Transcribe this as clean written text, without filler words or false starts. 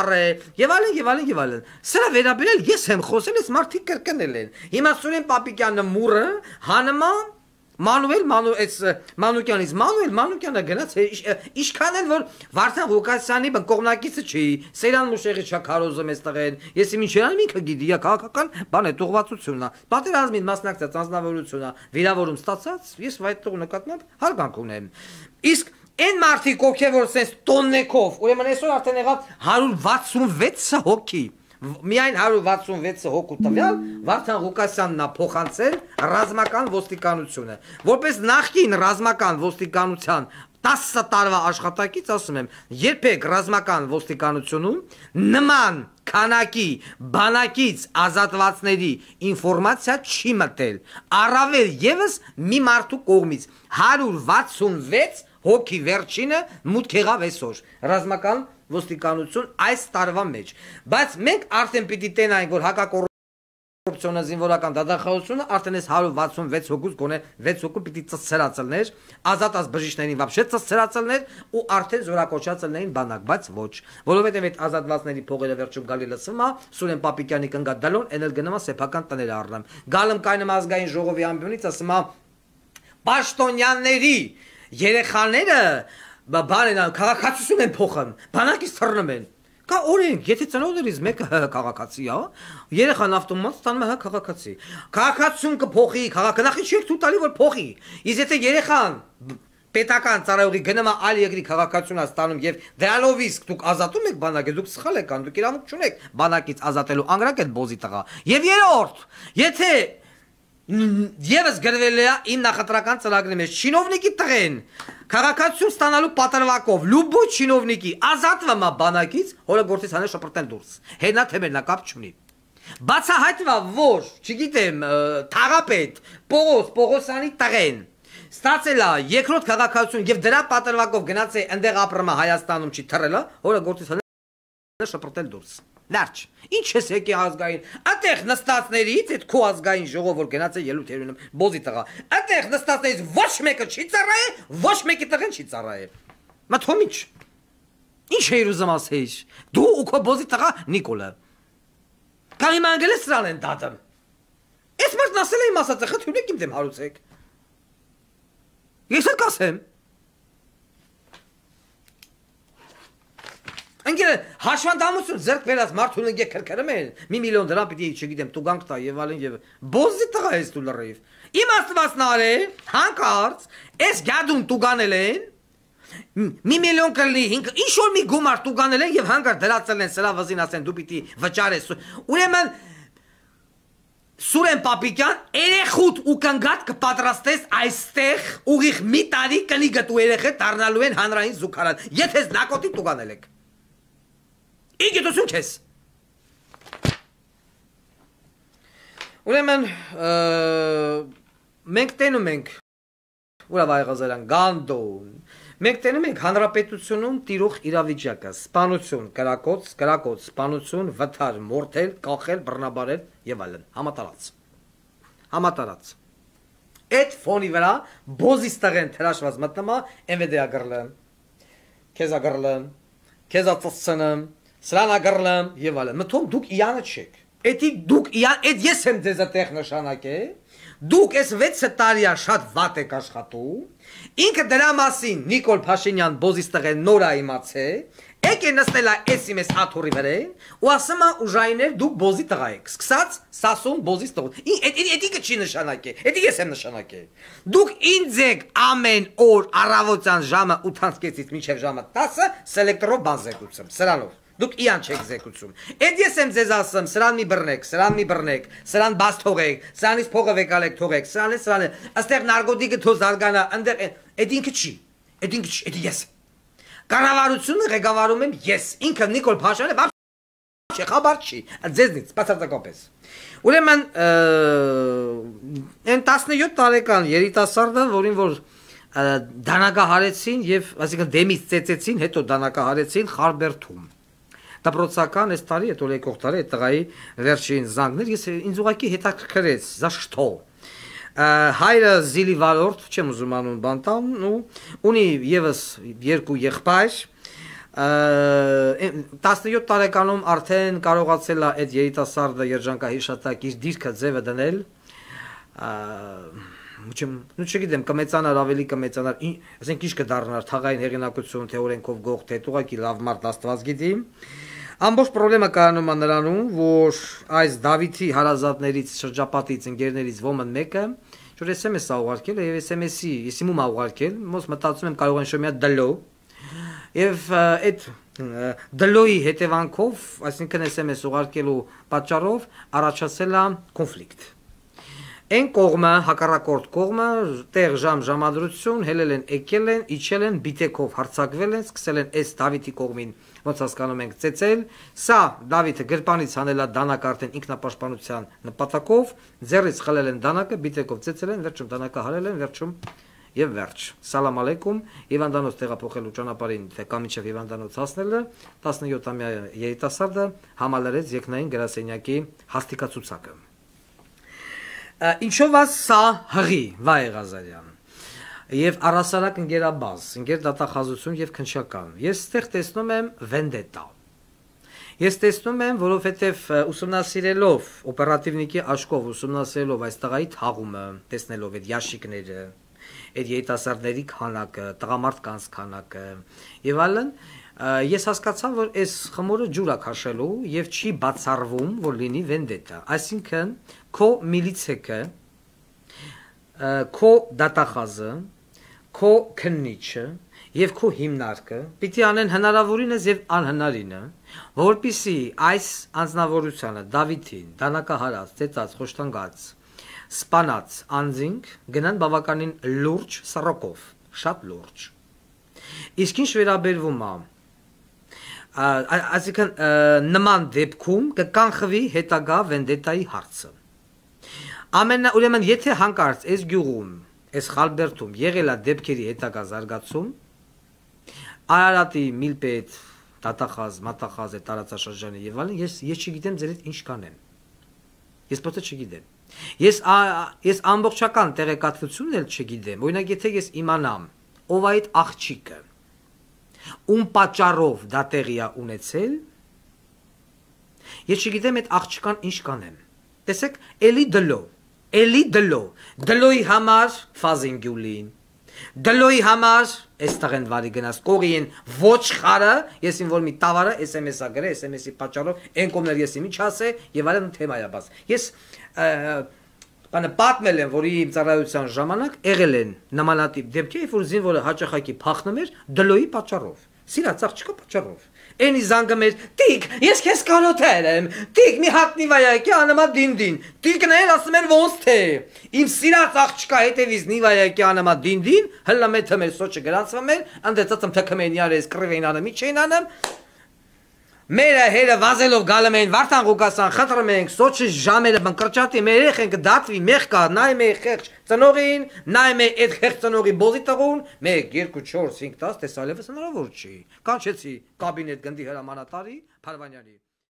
առե եւ այլն սրա վերաբերել ես եմ խոսել ես մարդիկ կրկնել են հիմա Սուրեն Պապիկյանը մուրը հանման Մանուկյանից Մանուկյանը գնաց ինչքան էլ որ Վարդան Ղուկասյանի կողմնակիցը չի Սեյրան Մուշեղի չակարոզում էս տղեն ես ինչերան ինքը գիտի քաղաքական բան է տողվածությունն է պատերազմին մասնակցած անձնավորությունն է վիրավորում ստացած ես այդ տող նկատմամբ հարգանք ունեմ իսկ Այն մարդիկ ովքեր որ sense տոննեկով ուրեմն այսօր արդեն եղավ 166 հոգի Միայն 166 հոգու տվյալ Վարդան Ղուկասյանն է փոխանցել ռազմական ոստիկանությունը որպես նախկին ռազմական ոստիկանության 10 տարվա աշխատակից ասում եմ երբեք ռազմական ոստիկանությունում նման քանակի բանակից ազատվածների ինֆորմացիա չի մտել առավել եւս մի մարդու կողմից 166 Հոգի վերջինը մուտք եղավ այսօր ռազմական ոստիկանություն այս տարվա մեջ բայց մենք արդեն պիտի տենայինք որ հակակոռուպցիոնը զինվորական դատախազությունը արդեն այս 166 հոգուց գոնե 6 հոգու պիտի ծծրացելներ ազատած բժիշկներին вообще ծծրացելներ ու արդեն զորակոչացելներին բանակ բայց ոչ որովհետև այդ ազատվածների փողերը վերջում գալի լսում է Սուրեն Պապիկյանի կնգա դալոն էնել գնում է սեփական տները առնեմ գալում կայնում ազգային ժողովի ամբյոնից ասում է պաշտոնյաների Երեխաները բան են քաղաքացիություն են փոխում, բանակից թռնում են։ Կա օրենք, եթե ծնողներից մեկը քաղաքացի է, երեխան ավտոմատ ստանում է քաղաքացի։ Քաղաքացիություն կփոխի, քաղաքնախի չի թույլ տալի որ փոխի։ Իսկ եթե երեխան պետական ծառայողի գնում է այլ երկրի քաղաքացիություն ստանում եւ դրանով իսկ դուք ազատում եք բանակը, դուք սխալ եք անում, դուք իրավունք չունեք բանակից ազատելու անգրակ այդ բոզի տղա։ Եվ երրորդ, եթե Եվս գրվել է իմ նախընտրական ծրագրի մեջ չինովնիկի տղեն քաղաքացիություն ստանալու պատրվակով լուբու չինովնիկի ազատվում է բանակից հորը գործից հանել շպրտել դուրս հենա թեմերնա կապ չունի բացահայտվա որ չգիտեմ թաղապետ Պողոսյանի տղեն ստացել է երկրորդ քաղաքացիություն եւ դրա պատրվակով գնաց է այնտեղ ապրում է Հայաստանում չի թռել հորը գործից հանել շպրտել դուրս Լարջ, ինչ ես եկի ազգային, ատեղ նստածներից, այդ քո ազգային ժողով որ գնաց է ելույթ երունում, բոզի տղա, ատեղ նստածներից ոչ մեկը չի ծառայե, ոչ մեկի տղեն չի ծառայե։ Մաթոմ ինչ է ուզում ասեի, դու ու քո բոզի տղա Նիկոլը։ Կամ իմ անգել է սրան են դատում։ Այս մարդն ասել է իմ ասածը, խնդրեք իմ դեմ հարուցեք։ Ես էլ կասեմ։ Անգել հաշվանդամություն ձեռք վերած մարդուն ընկե քրքրում են 1 միլիոն դրամ պիտի չգիտեմ տուգանք տա եւ այլն եւ բոզի տղա ես դու լրիվ իմ աստվածն արե հանկարծ այս գադուն տուգանել են 1 միլիոն կլի ինչ որ մի գումար տուգանել են եւ հանկարծ դրացել են սրա վզին ասեն դու պիտի վճարես ուրեմն Սուրեն Պապիկյան երեխուտ ու կնգատ կպատրաստես այստեղ ուղիղ մի տարի կնի գտու երեխը դառնալու են հանրային զուգարան եթե զնակոտի տուգանել եք Իգիտություն քեզ Ուրեմն մենք տենում ենք ուրա վայղազարան գանդոն մենք տենում ենք հանրապետությունում տիրող իրավիճակը սպանություն կրակոց սպանություն վթար մորթել կախել բռնաբարել եւ այլն համատարած այդ ֆոնի վրա բոզիս տղեն թրաշված մտնում է MVD-ա գրլեմ քեզա գրլեմ քեզա ծծցնեմ Սրան ագռլեմ եւ այլն մթոմ դուք իանը չեք Էդի դուք իան այդ ես եմ ձեզ այդտեղ նշանակե դուք այս 6 տարիա շատ վատ եք աշխատում ինքը դրա մասին Նիկոլ Փաշինյան բոզիս տղեն նորա իմացե եկե նստել է էսի մեզ աթորի վրա ու ասում է ուժայիներ դուք բոզի տղա եք սկսած սասուն բոզիս տղա էդի կչի նշանակե էդի ես եմ նշանակե դուք ինձ եք ամեն օր առավոտյան ժամը 8-ից մինչև ժամը 10 սելեկտորով բան զեկուցում սրանով Դուք իան չեք զեկուցում Էդ ես եմ ձեզ ասում սրան մի բռնեք սրան բաց թողեք սրանից փողը վեկալեք թողեք սրան է Աստեղ նարգոտիկը թո զարգանա այնտեղ Էդ ինքը չի Էդ ես Կառավարությունը ղեկավարում եմ ես ինքը Նիկոլ Փաշինյանը չի խաբար չի ձեզնից բացարձակապես Ուրեմն այն 17 տարեկան երիտասարդը որին որ դանակահարեցին եւ այսինքն դեմից ծեծեցին հետո դանակահարեցին Խարբերդում Դպրոցական այս տարի հետո եկող տարի այդ տղայի վերջին զանգներ ես ինձ ուղակի հետաքրքրեց za что հայրը զիլի վարորդ չեմ ուզում անուն բանտամ ու ունի եւս երկու եղբայր 17 տարեկանում արդեն կարողացել է այդ երիտասարդը երջանկահիշատակ իր դիրքը ձևը դնել, չգիտեմ, կմեծանար, ավելի կմեծանար, ասենք ինչ կդառնար թաղային հեղինակություն, թե օրենքով գող, թե ուղղակի լավ մարդ Աստված գիտի։ Ամբողջ խնդրեմը կայանում է նրանում, որ այս Դավիթի հարազատներից, շրջապատից, ընկերներից ոմն մեկը, որ SMS է ուղարկել եւ SMS-ի եսիմում է ուղարկել, ոնց մտածում եմ կարող են շոմիա դլո եւ այդ դլոյի հետևանքով, այսինքն SMS ուղարկելու պատճառով առաջացել է կոնֆլիկտ։ Այն կողմը, հակառակորդ կողմը, տեղ ժամադրություն, հելել են, եկել են, իջել են, բիտեքով հարձակվել են, սկսել են այս Դավիթի կողմին, ոնց հասկանում ենք, ծեծել։ Սա Դավիթը գրպանից հանել է դանակը արդեն ինքնապաշտպանության նպատակով, ձեռից խլել են դանակը, բիտեքով ծեծել են, վերջում դանակը հարել են, վերջում եւ վերջ։ Սալամ ալեյքում, Հիվանդանոց տեղափոխելու ճանապարհին, թե կամ մինչեւ Հիվանդանոց հասնելը 17-ամյա երիտասարդը համալրեց երկնային գրասենյակի հաստիկացուցակը։ Ինչով է սա հղի, Վայ Ղազարյան, եւ առասարակ ընկերաբազ, ընկեր դատախազություն եւ քնչական։ Ես ստեղ տեսնում եմ վենդետա։ Ես տեսնում եմ, որովհետեւ ուսումնասիրելով օպերատիվնիկի աչքով ուսումնասիրելով այս տղայի թաղումը, տեսնելով այդ ящիկները, այդ երիտասարդների քանակը, տղամարդկանց քանակը եւ այլն, ես հասկացա, որ այս խմորը ջուր է քաշելու եւ չի բացառվում, որ լինի վենդետա, այսինքն քո միլիցեքը, քո դատախազը, քո քննիչը եւ քո հիմնարկը պիտի անեն հնարավորինս եւ անհնարինը, որպիսի այս անձնավորությունը Դավիթին դանակահարած, ծեծած, խոշտանգած, սպանած անձինք գնան բավականին լուրջ սռոկով, շատ լուրջ։ Իսկ ինչ վերաբերվում է, այսինքն նման դեպքում կկանխվի հետագա վենդետայի հարցը։ Ուրեմն եթե հանկարծ այս գյուղում, այս Խալբերդում եղել է դեպքերի հետագա զարգացում, Արարատի միլպետ, դատախազ, մատախազ է տարածաշրջանի եւ այլն, ես չգիտեմ ձեր հետ ինչ կանեմ։ Ես պրոստը չգիտեմ։ Ես ամբողջական տեղեկատվությունն էլ չգիտեմ, օրինակ եթե ես իմանամ, ով այդ աղջիկը, ում պատճառով դա տեղի է ունեցել, ես չգիտեմ այդ աղջկան ինչ կանեմ։ Տեսեք, էլի դլոյի համար ֆազինգյուլին, դլոյի համար այստեղ են վարի գնաց կողին ոչ խարը, ես իմ որ մի տավարը SMS-ա գրե, SMS-ի պատճառով այն կողմներ ես ինչ ասե եւ այլն թեմայա բաց։ Ես պատմել եմ, որ իմ ծառայության ժամանակ եղել են նմանատիպ դեպքեր, որ զինվորը հաճախակի փախնում էր դլոյի պատճառով, սիրած աղջկա պատճառով։ Էնի զանգում էր, տիկ, ես քեզ կանոթել եմ, տիկ, մի հատնի վայակի անամա դինդին, տիկն էր ասում էր ոնց թե, իմ սիրած աղջկա հետևից նիվայակի անամա դինդին, հլամ է թմեր սոչը գրանցվում էր, անդեցածմ թքմեն յարես կրվեին անեմ, ինչ էին անեմ, Մերը հերը վազելով գալում էին Վարդան Ղուկասյան խնդրում ենք սոչի ժամերը բնկրճատի մեր երեխենք դատվի մեղ կա նայում է խեղճ ծնողին նայում է այդ խեղճ ծնողի բոզի տղուն 1 2 4 5 10 տեսալևս հնարավոր չի կանչեցի կաբինետ գնդի հրամանատարի Փարվանյանի